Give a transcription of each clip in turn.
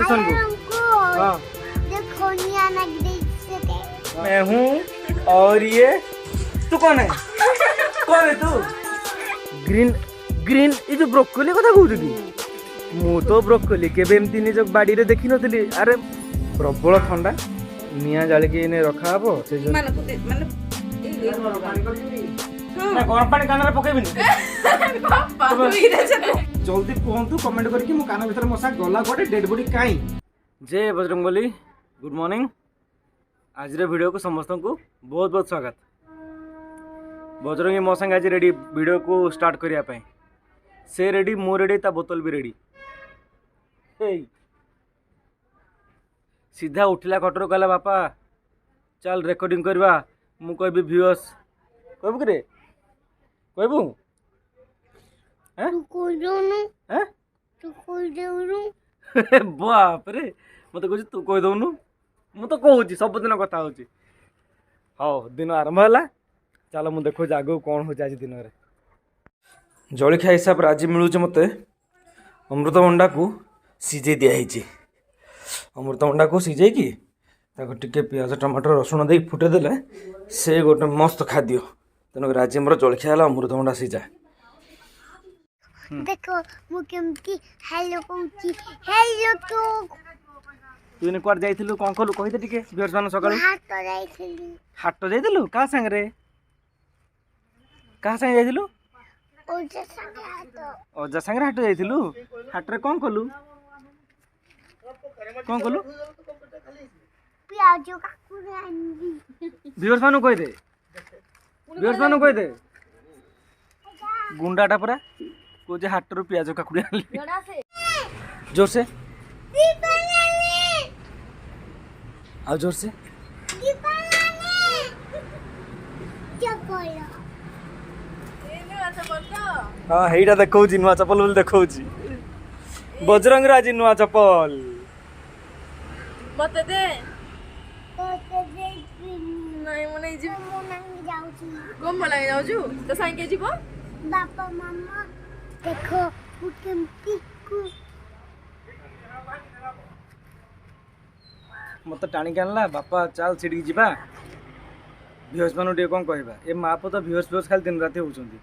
Station को। हाँ देखो निया लग गई मैं हूँ और ये तू कौन है? कौन है तू? ग्रीन ग्रीन ये जो ब्रोकोली कथा कहू कि मु तो ब्रोकोली केबे एमती निज बाड़ी रे देखि नथिली। अरे प्रबल ठंडा निया जाली के ने रखा हबो से जो ना गरम पानी कान रे पकेबिनी जल्दी कहतु कमेंट करके मो कान भीतर मशा गला गोटे डेड बॉडी काई। जय बजरंगबली गुड मॉर्निंग। आज वीडियो को समस्त को बहुत बहुत स्वागत। बजरंगी मो संग आज रेडी वीडियो को स्टार्ट करिया पई। से रेडी मो रेडी ता बोतल भी रेडी। सीधा उठिला खटर कहला बापा चल रेकर्डिंग करवा। मु कहबी व्यूअर्स कहबू कि रे कहबू बाप रे मत कहू तू कह दौनु मु तो कहूँ सब दिन कथा हूँ। हाँ दिन आरंभ है चलो मुझे देखो आगे कौन हो आज दिन में जलखिया हिसाब से आज मिलूँ मत अमृतभंडा को सीझे दिखाई। अमृतभंडा को सीझे कि टे पियाज टमाटर रसुण दे फुटेदेले से गोटे मस्त खाद्य। तेणुक आज मोर जलखिया है अमृतभंडा सीझा। देखो मु केमती हेलो कहूची हेलो तो तू ने कुआर जाइथिलु कोन कलु कहि दे टिके व्यूअर्स मान सकाळु हाट जाइथिलु का संग रे का संग जाइथिलु ओजा संग हाट जाइथिलु हाट रे कोन कलु प्याज काकुरे आंदी व्यूअर्स मान कहि दे गुंडाटा परा को जे हाट रो प्याज काकुरे आनली जोर से आ जोर से हाँ हेटा देखो नुआ चप्पल बोली देखो बजरंग राज नुआ चप्पल मत दे गम लगे जाऊ तो साइके जीव बापा मामा देखो मु केमती को मत टाणी आनला बापा चाल छिड़ी जीवा। व्यूअर्स मान टे कौन कहवा ए माँ तो व्यूअर्स खाली दिन राति होउछंती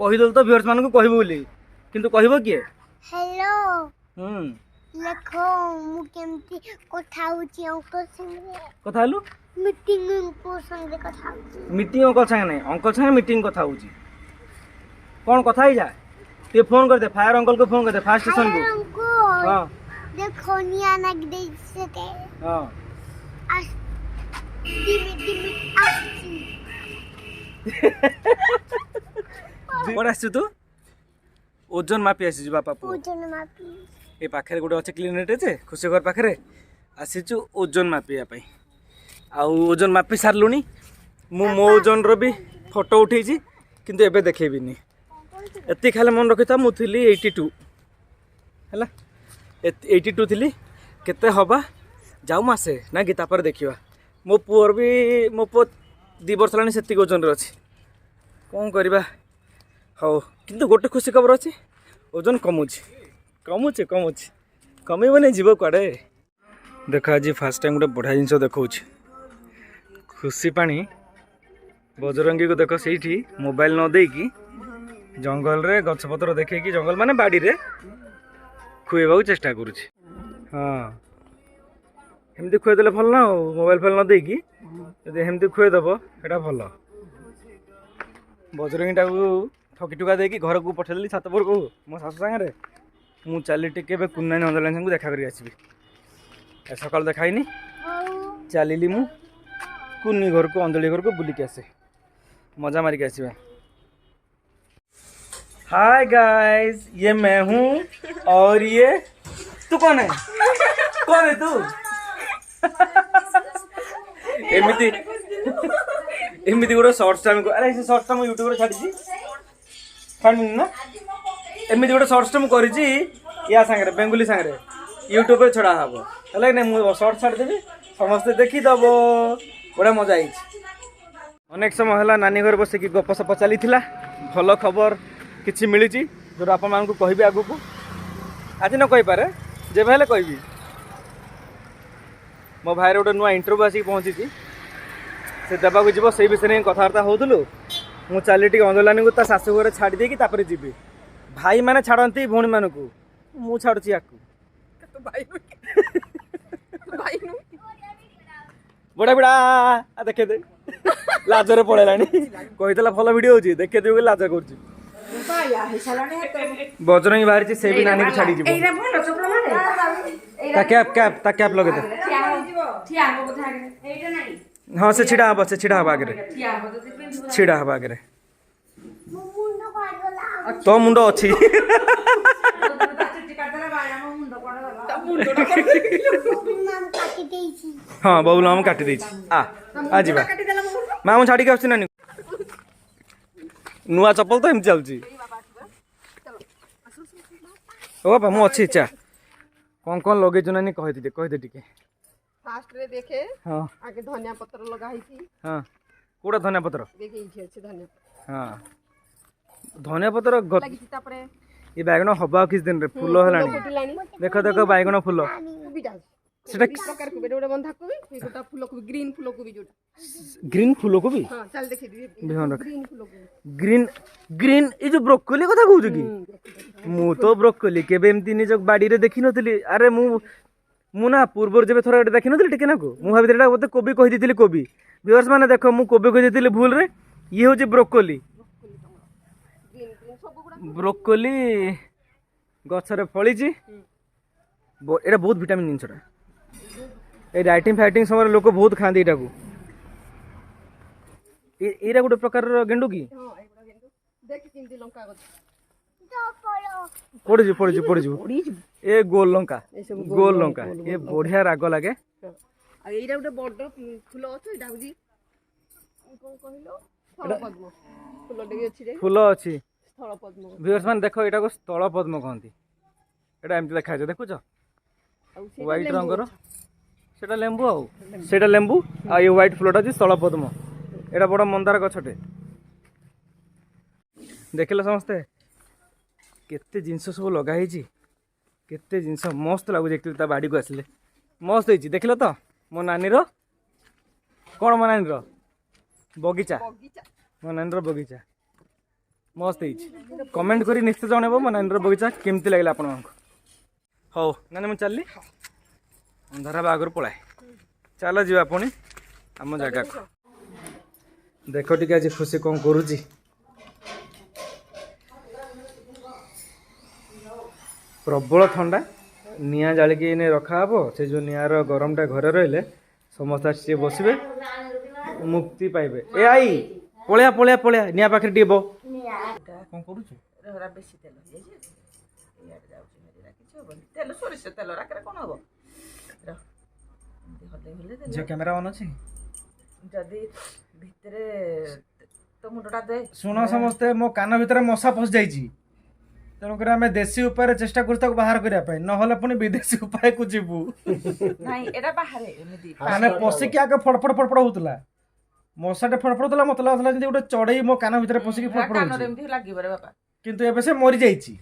कहीदेल तो व्यूअर्स मान को कहबो बोली किंतु कहबो किए हेलो देखो मु केमती कथा होची अंकल संगे कथा हलु मीटिंग अंकल संगे कथा होची मीटिंग अंकल संगे नहीं अंकल संगे मीटिंग कथा होची कौन कथा ही जा ते फोन कर दे फायर अंकल को फोन कर दे फायर स्टेशन को। हां देखो निया लग गई से हां आज दिमी आसी बड़ा आछ तू ओजन मापी आसी बापा पु ओजन मापी ए पाखरे गोटे अच्छे क्लिनिक जे खुशी घर पाखरे आसीचु ओजन मापिया पई आ ओजन मापी सारलुनी मु मो ओजन रो भी फोटो उठेछि किंतु एबे देखेबिनी एति खाले मन रखिता मु थिली 82 हैला 82 थिली केते हबा जाऊ मासे ना गीता पर देखिवा मो पुअर भी मो पु 2 वर्ष लानी सेति ओजन रे अछि कोन करबा। हो किंतु गोटे खुशी खबर अछि ओजन कमुछि कमेबने जीव कुआडे देख आज फास्ट टाइम गोटे बढ़िया जिनस देखा खुशी पानी बजरंगी को देख से मोबाइल न देकी जंगल रे गछपतर देखे जंगल माने बाड़ी रे खुएबा चेष्टा करुछि। हाँ एमती खुएदेले भल ना मोबाइल फोन न देकी यदि एमती खुएदेव एटा भल। बजरंगीटा को ठकी टुका देकी घर को पठेदेली छात पर को मो शाशु सांगे मु चली टिके कुन्नानी अंजलि संग देखा करी आसबि सकाल देखाइनी चलिली मु कुन्नी घर को अंजलि घर को बुलिक आसे मजा मारिक आसबा। हाय गाइस ये मैं हूँ और ये तू कौन है तू एमिति एमिति गोटे शॉर्ट्स टाइम को अरे से शॉर्ट्स टाइम यूट्यूब रे छाड़ी ना एमिति गोटे शॉर्ट्स टाइम करिछि या संगे बेंगुली संगे यूट्यूब पे छड़ा हबो हले ने मु शॉर्ट छाड़ देबी समस्त देखि दबो बड़ा मजा आई। अनेक समय है नानी घर बस कि गपसप चली भल खबर किसी मिली जो आप कहबी आगु को आज न कही पारे जेबे हेले कहबी मो भाई गोटे नुआ इंटरव्यू आसिक पहुँची से देवाक जीव से विषय में कथबार्ता होलु मु चली टी अंजलानी को शाशु घर छाड़ी देकी तापर जीवी भाई मैंने छाड़ती भौणी मान को मु छाड़ुची या बड़ा बड़ा देखे दे लाजरे पड़ेलानी कहीला भल भिड हो देखे देव लाज कर बजरंगी बाहरी से भी नानी को छाड़ी कैप लगे दे हाँ से छिड़ा हम आगे छिड़ा हम आगे तो मुंड अच्छी हाँ बबुल हम काटी आ जा माँ मुझे छाड़ी आस नानी नुआ चप्पल तो एम चलती ओ बापा मु अच्छी इच्छा कौन लगे नानी कहदे टिके फास्ट रे देखे हाँ आगे धनिया पत्र लगा ही थी हाँ कोड़ा धनिया पत्र देखे इच्छे अच्छे धनिया हाँ धनिया पत्र लगी थी तापरे ये बैगन हवा किस दिन रे फूल हेलानी देख बैगन फूल सेटा प्रकार को बेडे बंधा को भी गोटा फूल को ग्रीन फूल को भी जोटा ग्रीन फूल को भी हां चल देखि दिए ध्यान रख ग्रीन फूल को ग्रीन ये जो ब्रोकोली कथा कहू कि मु तो ब्रोकोली केबे एमती निज बाड़ी रे देखि नथली अरे मु ना पूर्व जब थोड़ा देखि नथली टिके ना को मु भाबी एटा मते कोबी कहि दिथिली कोबी व्यूअर्स माने देखो मु कोबी कहि दिथिली भूल रे ये हो जे ब्रोकोली ब्रोकोली गछरे फळी छी एटा बहुत विटामिन जिनसटा ए डाइटिंग फाइटिंग समय लोक बहुत खाती यहाँ को एरा गोटे प्रकार गेंडू की पड़ ए गोल लंका ये बढ़िया राग लगे फूल अच्छी व्यूअर्स मान देख यहाँ को स्थल पद्म कहती एटा एमती देखा देखुच व्हाइट रंगर सेटा लेंबू सेटा लेंबू आ ये व्हाइट फुलटा अच्छी स्थल पद्म एटा बड़ मंदार गछटे देखिल समस्ते केते जिनस सब लगाई केते जिनस मस्त लगुच एक्चुअली बाड़ी को आसिले मस्त होती देखिल तो मो नानी कौन मो नानी बगीचा मो नानी बगीचा मस्त होती कमेंट करी निश्चित जनइब मो नानी बगीचा केमती लगे आपण हौ नानी मुझे चलली अंधारा बागर पलाए चल जा पुणी आम जगह को देख टी आज खुशी कौन करुची प्रबल ठंडा निआ जालिकी रखा हे से जो निआर गरमटा घरे रहिले समस्त सी बसबे मुक्ति पाइबे ए आई पलिया पलिया पलिया निआ पाखे टी बो कौन करुछु बेसी तेल सोरिष तेल राखरे कौन हम जो कैमरा ऑन अछि जदि भितरे तो मुंडटा दे सुनो समस्ते मो कान भितर मशा पस जाइछि तेणुक आम देशी उपाय चेष्टा कर बाहर करने ना पुणी विदेशी उपाय को जीवु नहीं एटा बाहर एमदी माने पसिकी आगे फड़फड़ फड़फड़ होतला मशाटे फड़फड़ होतला मत लागला जे गोटे चढ़ई मो कान भितर पसिकी फड़फड़ कानरे एमदी लागिब रे बापा किंतु एबे से मरि जाइछि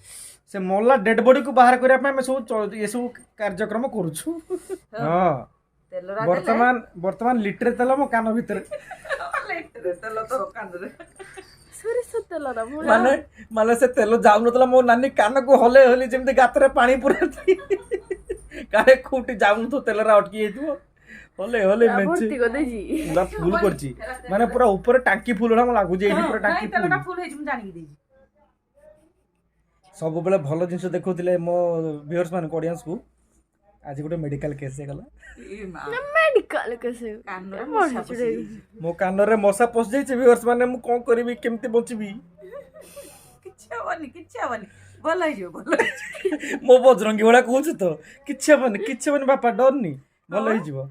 से मल्ला डेड बॉडी को बाहर करने पे सब ये सब कार्यक्रम करूछु हां वर्तमान वर्तमान लिटर तेल मो कान भितर लिटर तेल तो कान रे सोरिष तेल रा माने माने से तेल जाउ नतला मो नानी कान को हले हली जेमते गातरे पानी पुराती काहे खूटी जाउ न तो तेल रा अटकी हेतु हले हले मेंची को देजी ना फुल करची माने पूरा ऊपर टांकी फुल ना लागु जे पूरा टांकी तेल का फुल हे तुम जानि देजी सब बेले भल जिंस देखौतिले मो व्यूअर्स मान ऑडियंस को आज गोटे मेडिकल केस गला मेडिकल कैसे मो कान रे मशा पस जाइछे व्यूअर्स माने मु कोन करबी केमती बचबी किछ हवनी भल हे जो भल मो बजरंगी वाला कहूछ तो किछ हबनी बापा डरनी भल हे जीवो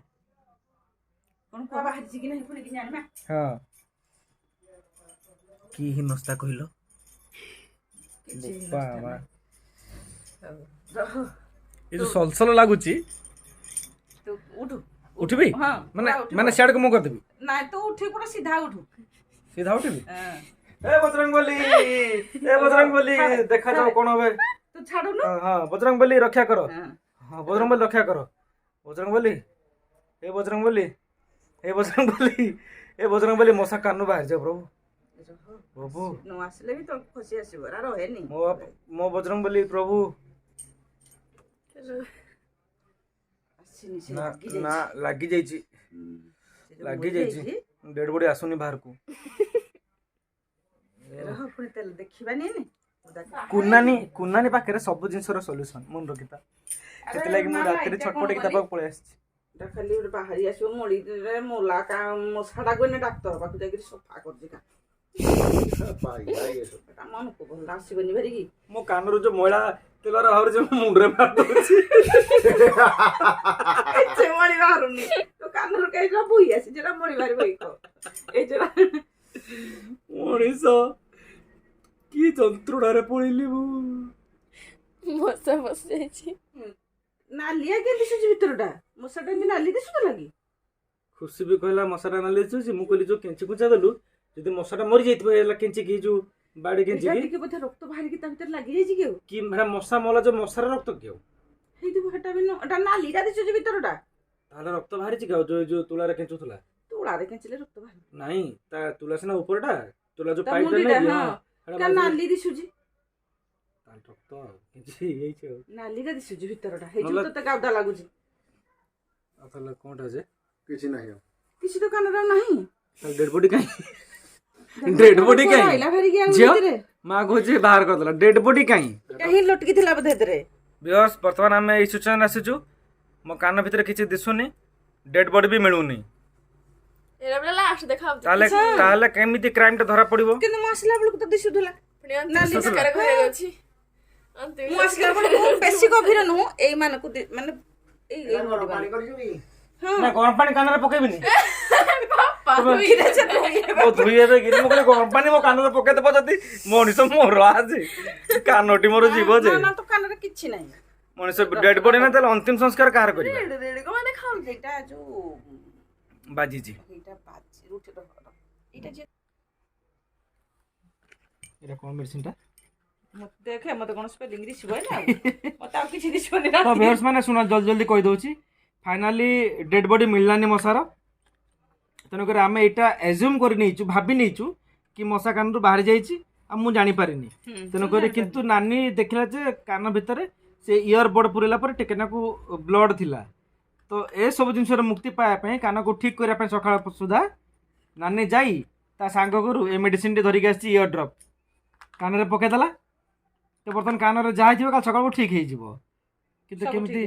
कोन को बाहर जी कि नहीं पुणी कि जानि हां की हिनस्ता कहिलो बाबा ये जो सलसल लागुची तो उठू उठबी हां माने सियाड को मु कर देबी ना तो उठी पूरा सीधा उठू सीधा उठबी हां ए बजरंग बली देखा जाओ कोन होबे तू छाडू न हां बजरंग बली रक्षा करो हां बजरंग बली रक्षा करो बजरंग बली हे बजरंगबली हे बजरंगबली हे बजरंगबली मशा कानू बाहर जाओ प्रभु प्रभु ନ ଆସିଲେ ବି ତ ଖୁସି ଆସିବ ଏରା ରହେନି मो बजरंगबली प्रभु ଆସିନି ସେ ना ଲାଗି ना लागी जाइछि लागी जाइछि डेड बॉडी आसुनी बाहर को ରହ ପୁଣି ତେଲ ଦେଖିବାନି ନି कुन्नानी पाखे सब जिनसर सॉल्यूशन मन रखिता सेति लागि मु रात्री छटपट की दबाक पळे आछि ଏଟା ଖାଲି ଗୋଟେ ବାହାରି ଆସିବ ମଳିରେ ମୋଲା ମଶାଟାକୁ ଏନେ ଡାକ୍ତର ପାଖକୁ ଯାଇକିରି ସଫା କରୁଛି କା ଏଟା ମନକୁ ଭଲ ଆସିବନି ଭାରିକି मो कानरो जो मैला तेलर हर जो मुंडरे मार दउछि ସେ ମଳି ବାହାରୁନି ତ କାନରୁ କେଇଟା ବୋହି ଆସି ଯେଟା ମଳି ବାହାରି ବୋହି ଏଇ ଯେଟା मଣିଷ କି ଯନ୍ତ୍ରଣାରେ ପଡ଼ିଲି ମୁଁ ମଶା ବସିଯାଇଛି। ନାଲିଆ କେମିତି ଦିଶୁଛି ଭିତରଟା ମଶାଟା ଏମିତି ନାଲି ଦିଶୁଥିଲା ଲାଗି ଖୁସି ବି କହିଲା ମଶାଟା ନାଲି ଦିଶୁଛି ମୁଁ କହିଲି ଯୋଉ କେଞ୍ଚି କୁଞ୍ଚା ଦେଲୁ ଯଦି ମଶାଟା ମରି ଯାଇଥିବ ହେଲା କେଞ୍ଚିକି ଯୋଉ ବାଡ଼ି କେଞ୍ଚିକି ଟିକେ ବୋଧେ ରକ୍ତ ବାହାରିକି ତା ଭିତରେ ଲାଗି ଯାଇଛି କି ଆଉ କି ହେଟା ମଶା ମଲା ଯୋଉ ମଶାର ରକ୍ତ କି ଆଉ ହେଇଥିବ ହେଟା ବି ଏଟା ନାଲିଟା ଦିଶୁଛି ଭିତରଟା ତାହେଲେ ରକ୍ତ ବାହାରିଛି କି ଆଉ ଯୋଉ ଯୋଉ ତୁଳାରେ କେଞ୍ଚୁଥିଲା ତୁଳାରେ କେଞ୍ଚିଲେ ରକ୍ତ ବାହାରିବ ନାଇଁ ତା ତୁଳା ସିନା ଉପରଟା ତୁଳା ଯୋଉ ତା ପାଇପଟା ମୁଣ୍ଡିଟା, ନାଇଁ ହଁ। ହେଟା କା ନାଲି ଦିଶୁଛି ତାହେଲେ ରକ୍ତ ଆଉ କିଛି ହେଇଯାଇଛି ଆଉ ନାଲିଟା ଦିଶୁଛି ଭିତରଟା ହେଇଯିବ ନହେଲେ- ତତେ ଗାଉଦା ଲାଗୁଛି ଆଉ ତାହେଲେ କଣଟା ଯେ କିଛି ନାହିଁ ଆଉ କିଛି ତ କାନରେ ନାହିଁ ତାହେଲେ ଡେଡ୍ ବଡି କାହିଁ ଡେଡ୍ ବଡି କାହିଁ ରହିଲା ଭାରିକି ଆଉ ଝିଅ ଭିତରେ ମା କହୁଛି ବାହାର କରିଦେଲା ଡେଡ୍ ବଡି କାହିଁ କାହିଁ ଲଟକି ଥିଲା ବୋଧେ ଏଥିରେ ବିୟର୍ସ ବର୍ତ୍ତମାନ ଆମେ ଏଇ ସିଚୁଏସନ୍ ଆସିଛୁ ମୋ କାନ ଭିତରେ କିଛି ଦିଶୁନି ଡେଡ୍ ବଡି ବି ମିଳୁନି ଏରା ପୁରା ଲାଷ୍ଟ ଦେଖାଉଛି। ତାହେଲେ ତାହେଲେ କେମିତି କ୍ରାଇମ୍ ଟା ଧରା ପଡିବ କିନ୍ତୁ ମୁଁ ଆସିଲା ବେଳକୁ ତ ଦିଶୁଥିଲା ପୁଣି ଅନ୍ତିମ ସଂସ୍କାର ଘରେ ଅଛି। ଅନ୍ତିମ ମୁଁ ଆସିଲା ବେଳକୁ ବେଶୀ ଗଭୀର ନୁହଁ ଏଇ ମାନଙ୍କୁ ମାନେ ଏଇ ଏଇ ନଦୀ ପାଣି କରିଛୁ ହଁ ନା ଗରମ ପାଣି କାନରେ ପକେଇବିନି ବାପା ଧୀରେ ସେ ଧୋଇ ମୋ ଧୋଇ ହେବେ କି ମୁଁ କହିଲି ଗରମ ପାଣି ମୋ କାନରେ ପକେଇଦେବ ଯଦି ମଣିଷ ମୋର ଆଜି କାନଟି ମୋର ଯିବ ଯେ ନା ତ କାନରେ କିଛି ନାହିଁ ମଣିଷ ଡେଡ୍ ବଡି ନା ତାହେଲେ ଅନ୍ତିମ ସଂସ୍କାର କାହାର କରିବା ରେଡ ରେଡ କଣ ଦେଖାଉଛି। ଏଇଟା ଯୋଉ ବାଜିଛି ଏଇଟା ବାଜି ରୁଟିର ଏଇଟା ଯେ ଏଇଟା କଣ ମେଡିସିନଟା ମତେ ଦେଖେ ମତେ କଣ ସ୍ପେଲିଂ ଦିଶିବ ନା ମତେ ଆଉ କିଛି ଦିଶିବନି ତ ଭିଉଅର୍ସ ମାନେ ଶୁଣ ଜଲ୍ଦି ଜଲ୍ଦି କହିଦେଉଛି फाइनाली डेड बॉडी मिललानी मशार तेणुकर आम यहाँ एज्यूम कर भाभी नहींचु कि मशा कान बाहरी जाइए मुझे जानीपारिनी तेणुक किंतु नानी देखला जे कान भितर से इयर बड पुरेला पर टेकेनाकू ब्लड थिला तो ए सब जिन मुक्ति पाया कान को ठीक करने सका सुधा नानी जाई ता सांग करू ए मेडिसिन धरिक आसी इयर ड्रप कान में पकईदेला तो बर्तमान कान जहाँ थी काल सका ठीक हो किंतु केमती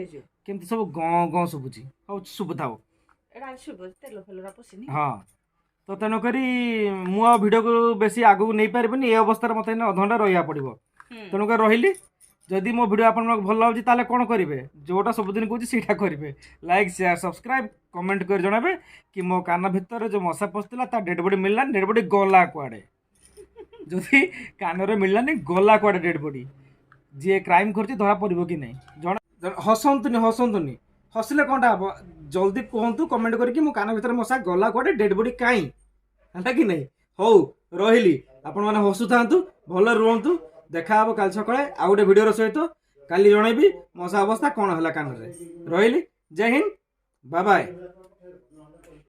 केमती सब गँ गँ शुभुची हौ शुभुथाओ एटा शुभ तेल फेलरा पसिनी हाँ तो तेणुक मुझे भिडियो को बेसी आगू नहीं पारि ये अवस्था मत अधघंटा रहा पड़ो तेणुक रही जदि मो भिडियो आप भल लगे ताले कौन करेंगे जोटा सबुदिन कहूँ सीटा करेंगे लाइक शेयर सब्सक्राइब कमेंट कर जनाबे कि मो कान भितर जो मशा पशला डेड बॉडी मिलला डेड बॉडी गला कुआड़े जदि कान मिललानी गला कुआड़े डेड बॉडी जी क्राइम कर धरा पड़ो कि नहीं जन हसंतुनि हसंतुनि हसिले कौन हम जल्दी कहतु कमेंट करके मो कान भितर मशा गला कुआड़े डेड बॉडी कहीं है कि नहीं हौ रही आपण मैंने हसु था भल रुहतु देखा हम काल सकाଳେ आउ गोटे भिडियो सहित काली जनइबी मशा अवस्था कौन है कान रही जय हिंद बाय बाय।